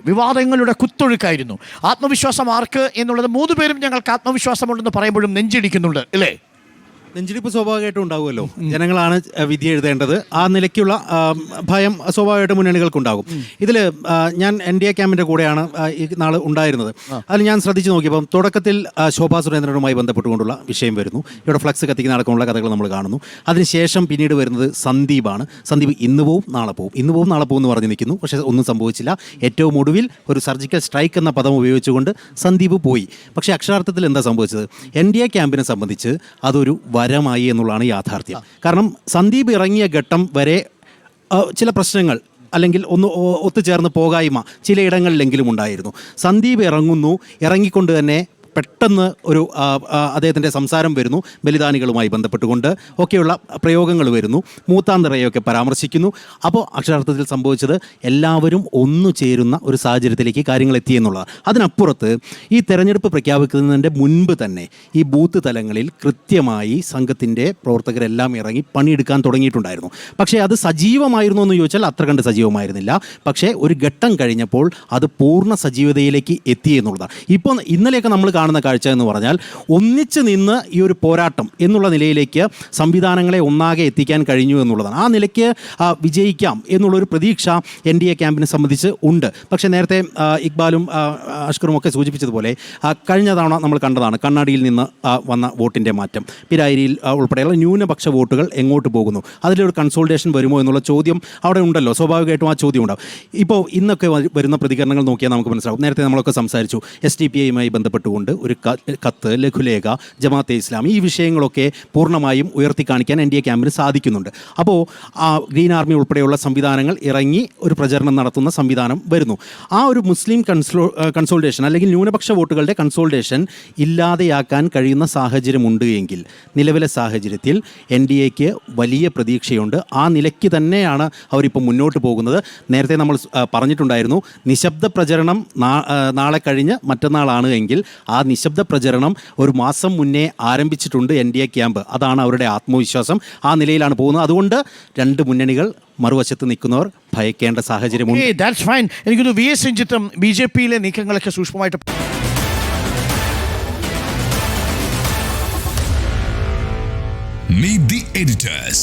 വിവാദങ്ങളുടെ കുത്തൊഴുക്കായിരുന്നു. ആത്മവിശ്വാസം ആർക്ക് എന്നുള്ളത് 3 പേരും ഞങ്ങൾക്ക് ആത്മവിശ്വാസമുണ്ടെന്ന് പറയുമ്പോഴും നെഞ്ചിടിക്കുന്നുണ്ട് അല്ലേ? നെഞ്ചിടിപ്പ് സ്വാഭാവികമായിട്ടും ഉണ്ടാകുമല്ലോ. ജനങ്ങളാണ് വിധി എഴുതേണ്ടത്. ആ നിലയ്ക്കുള്ള ഭയം സ്വാഭാവികമായിട്ട് മുന്നണികൾക്കുണ്ടാകും. ഇതിൽ ഞാൻ NDA ക്യാമ്പിൻ്റെ കൂടെയാണ് ഈ നാൾ ഉണ്ടായിരുന്നത്. അതിൽ ഞാൻ ശ്രദ്ധിച്ച് നോക്കിയപ്പോൾ തുടക്കത്തിൽ ശോഭാ സുരേന്ദ്രനുമായി ബന്ധപ്പെട്ടുകൊണ്ടുള്ള വിഷയം വരുന്നു. ഇവിടെ ഫ്ലക്സ് കത്തിക്കുന്ന അടക്കമുള്ള കഥകൾ നമ്മൾ കാണുന്നു. അതിനുശേഷം പിന്നീട് വരുന്നത് സന്ദീപാണ്. സന്ദീപ് ഇന്ന് പോവും നാളെ പോവും, ഇന്ന് പോവും നാളെ പോകും എന്ന് പറഞ്ഞ് നിൽക്കുന്നു. പക്ഷേ ഒന്നും സംഭവിച്ചില്ല. ഏറ്റവും ഒടുവിൽ ഒരു സർജിക്കൽ സ്ട്രൈക്ക് എന്ന പദം ഉപയോഗിച്ചുകൊണ്ട് സന്ദീപ് പോയി. പക്ഷേ അക്ഷരാർത്ഥത്തിൽ എന്താ സംഭവിച്ചത്? NDA ക്യാമ്പിനെ സംബന്ധിച്ച് അതൊരു വരമായി എന്നുള്ളതാണ് യാഥാർത്ഥ്യം. കാരണം സന്ദീപ് ഇറങ്ങിയ ഘട്ടം വരെ ചില പ്രശ്നങ്ങൾ അല്ലെങ്കിൽ ഒന്ന് ഒത്തുചേർന്ന് പോകായ്മ ചിലയിടങ്ങളിലെങ്കിലും ഉണ്ടായിരുന്നു. സന്ദീപ് ഇറങ്ങിക്കൊണ്ട് തന്നെ പെട്ടെന്ന് ഒരു അദ്ദേഹത്തിൻ്റെ സംസാരം വരുന്നു, ബലിദാനികളുമായി ബന്ധപ്പെട്ടുകൊണ്ട് ഒക്കെയുള്ള പ്രയോഗങ്ങൾ വരുന്നു, മൂത്താന്തറയൊക്കെ പരാമർശിക്കുന്നു. അപ്പോൾ അക്ഷരാർത്ഥത്തിൽ സംഭവിച്ചത് എല്ലാവരും ഒന്നു ചേരുന്ന ഒരു സാഹചര്യത്തിലേക്ക് കാര്യങ്ങൾ എത്തിയെന്നുള്ളതാണ്. അതിനപ്പുറത്ത് ഈ തെരഞ്ഞെടുപ്പ് പ്രഖ്യാപിക്കുന്നതിൻ്റെ മുൻപ് തന്നെ ഈ ബൂത്ത് തലങ്ങളിൽ കൃത്യമായി സംഘത്തിൻ്റെ പ്രവർത്തകരെല്ലാം ഇറങ്ങി പണിയെടുക്കാൻ തുടങ്ങിയിട്ടുണ്ടായിരുന്നു. പക്ഷേ അത് സജീവമായിരുന്നു എന്ന് ചോദിച്ചാൽ അത്ര കണ്ട് സജീവമായിരുന്നില്ല. പക്ഷേ ഒരു ഘട്ടം കഴിഞ്ഞപ്പോൾ അത് പൂർണ്ണ സജീവതയിലേക്ക് എത്തി എന്നുള്ളതാണ്. ഇപ്പോൾ ഇന്നലെയൊക്കെ നമ്മൾ കാണുന്ന കാഴ്ച എന്ന് പറഞ്ഞാൽ ഒന്നിച്ച് നിന്ന് ഈ ഒരു പോരാട്ടം എന്നുള്ള നിലയിലേക്ക് സംവിധാനങ്ങളെ ഒന്നാകെ എത്തിക്കാൻ കഴിഞ്ഞു എന്നുള്ളതാണ്. ആ നിലയ്ക്ക് വിജയിക്കാം എന്നുള്ളൊരു പ്രതീക്ഷ NDA ക്യാമ്പിനെ സംബന്ധിച്ച് ഉണ്ട്. പക്ഷേ നേരത്തെ ഇക്ബാലും അഷ്കറും ഒക്കെ സൂചിപ്പിച്ചതുപോലെ കഴിഞ്ഞ തവണ നമ്മൾ കണ്ടതാണ് കണ്ണാടിയിൽ നിന്ന് വന്ന വോട്ടിൻ്റെ മാറ്റം. പിരായിരിയിൽ ഉൾപ്പെടെയുള്ള ന്യൂനപക്ഷ വോട്ടുകൾ എങ്ങോട്ട് പോകുന്നു, അതിലൊരു കൺസോൾട്ടേഷൻ വരുമോ എന്നുള്ള ചോദ്യം അവിടെ ഉണ്ടല്ലോ. സ്വാഭാവികമായിട്ടും ആ ചോദ്യം ഉണ്ടാവും. ഇപ്പോൾ ഇന്നൊക്കെ വരുന്ന പ്രതികരണങ്ങൾ നോക്കിയാൽ നമുക്ക് മനസ്സിലാവും. നേരത്തെ നമ്മളൊക്കെ സംസാരിച്ചു SDPI ബന്ധപ്പെട്ടുകൊണ്ട് ഒരു കത്ത്, ലഘുലേഖ, ജമാഅത്തെ ഇസ്ലാമി, ഈ വിഷയങ്ങളൊക്കെ പൂർണ്ണമായും ഉയർത്തി കാണിക്കാൻ NDA ക്യാമ്പിന് സാധിക്കുന്നുണ്ട്. അപ്പോൾ ഗ്രീൻ ആർമി ഉൾപ്പെടെയുള്ള സംവിധാനങ്ങൾ ഇറങ്ങി ഒരു പ്രചരണം നടത്തുന്ന സംവിധാനം വരുന്നു. ആ ഒരു മുസ്ലിം കൺസോൾട്ടേഷൻ അല്ലെങ്കിൽ ന്യൂനപക്ഷ വോട്ടുകളുടെ കൺസോൾട്ടേഷൻ ഇല്ലാതെയാക്കാൻ കഴിയുന്ന സാഹചര്യമുണ്ട് എങ്കിൽ നിലവിലെ സാഹചര്യത്തിൽ NDAക്ക് വലിയ പ്രതീക്ഷയുണ്ട്. ആ നിലയ്ക്ക് തന്നെയാണ് അവരിപ്പോൾ മുന്നോട്ട് പോകുന്നത്. നേരത്തെ നമ്മൾ പറഞ്ഞിട്ടുണ്ടായിരുന്നു, നിശബ്ദ പ്രചരണം നാളെ കഴിഞ്ഞ് മറ്റന്നാളാണ് എങ്കിൽ ആ നിശബ്ദ പ്രചരണം ഒരു മാസം മുന്നേ ആരംഭിച്ചിട്ടുണ്ട് NDA ക്യാമ്പ്. അതാണ് അവരുടെ ആത്മവിശ്വാസം. ആ നിലയിലാണ് പോകുന്നത്. അതുകൊണ്ട് 2 മുന്നണികൾ മറുവശത്ത് നിൽക്കുന്നവർ ഭയക്കേണ്ട സാഹചര്യമുണ്ട്. എനിക്കൊരു VS രഞ്ജിത്തും BJPയിലെ നീക്കങ്ങളൊക്കെ സൂക്ഷ്മമായിട്ട് Meet the editors.